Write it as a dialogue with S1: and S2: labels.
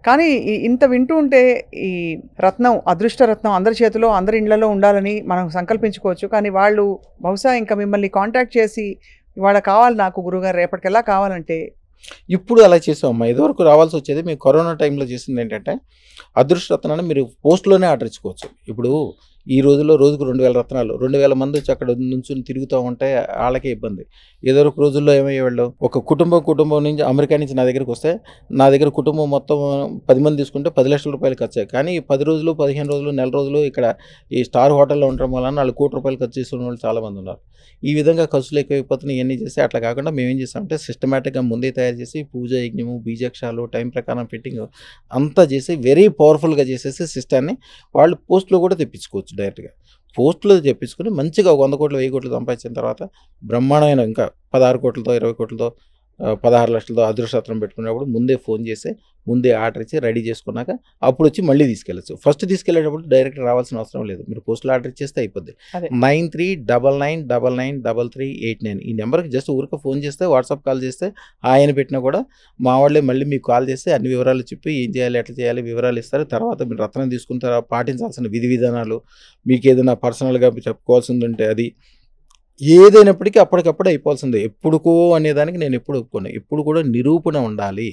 S1: కానీ ఇంత వింటూ ఉంటే ఈ రత్నం, అదృష్ట రత్నం అందరి చేతిలో, అందరి ఇళ్లలో ఉండాలని మనం సంకల్పించుకోవచ్చు. కానీ వాళ్ళు బహుశా ఇంకా మిమ్మల్ని కాంటాక్ట్ చేసి, "ఇవాళ కావాలి నాకు గురువుగారు, రేపటికల్లా కావాలంటే."
S2: ఇప్పుడు అలా చేసామమ్మా. ఇదివరకు రావాల్సొచ్చేది. మేము కరోనా టైంలో చేసిందేంటంటే, అదృష్ట రత్నాన్ని మీరు పోస్ట్‌లోనే ఆర్డర్ ఇచ్చుకోవచ్చు. ఇప్పుడు ఈ రోజుల్లో రోజుకు 2000 రత్నాలు, 2000 మందొచ్చి అక్కడ నుంచొని తిరుగుతా ఉంటే ఆళ్ళకే ఇబ్బంది. ఇదివరకు రోజుల్లో ఏమయ్యేవాళ్ళు, ఒక కుటుంబం నుంచి అమెరికా నుంచి నా దగ్గరికొస్తే, నా దగ్గర కుటుంబం మొత్తం 10 మంది తీసుకుంటే రూ. 10,00,000 ఖర్చయ్యాయి. కానీ 10 రోజులు, 15 రోజులు, నెల రోజులు ఇక్కడ ఈ స్టార్ హోటల్‌లో ఉండటం వలన ఆళ్ళు రూ. 1,00,00,000 ఖర్చు చేసేవాళ్ళు చాలామందున్నారు. ఈ విధంగా ఖర్చులు ఎక్కువైపోతున్నాయి. ఇయన్నీ చేసి అట్లా కాకుండా మేమేం చేసామంటే సిస్టమాటిక్‌గా ముందే తయారు చేసి పూజ, యజ్ఞము, బీజాక్షాలు, టైం ప్రకారం ఫిట్టింగ్ అంతా చేసి వెరీ పవర్‌ఫుల్‌గా చేసేసి సిస్టాన్ని వాళ్ళు పోస్ట్‌లో కూడా తెప్పించుకోవచ్చు డైరెక్ట్‌గా. పోస్ట్‌లో తెప్పించుకొని మంచిగా 100,00,00,000, 1000,00,00,000 సంపాదించిన తర్వాత బ్రహ్మాండమైన ఇంకా 16,00,00,000తో, 20,00,00,000తో 16,00,000తో అదృష్టరత్నం పెట్టుకునేటప్పుడు ముందే ఫోన్ చేసి, ముందే ఆర్డర్ ఇచ్చి రెడీ చేసుకున్నాక అప్పుడొచ్చి మళ్ళీ తీసుకెళ్ళొచ్చు. ఫస్ట్ తీసుకెళ్ళేటప్పుడు డైరెక్ట్ రావాల్సిన అవసరం లేదు. మీరు పోస్ట్‌లో ఆర్డర్ ఇచ్చేస్తే అయిపోద్ది.
S1: అదే.
S2: 9399993389 ఈ నెంబర్‌కి జస్ట్ ఊరికే ఫోన్ చేస్తే, వాట్సాప్ కాల్ చేస్తే ఆయన పెట్టినా కూడా మా వాళ్ళే మళ్ళీ మీకు కాల్ చేసి అన్ని వివరాలు చెప్పి ఏం చేయాలి, ఎట్లా చేయాలి వివరాలు ఇస్తారు. తర్వాత మీరు రత్నం తీసుకున్న తర్వాత పాటించాల్సిన విధి విధానాలు, మీకేదైనా పర్సనల్‌గా చెప్పుకోవాల్సిందుంటే అది ఏదైనప్పటికీ అప్పటికప్పుడు అయిపోవాల్సిందే. ఎప్పుడుకో అనేదానికి నేను ఎప్పుడు ఒప్పుకోను. ఎప్పుడు కూడా నిరూపణ ఉండాలి.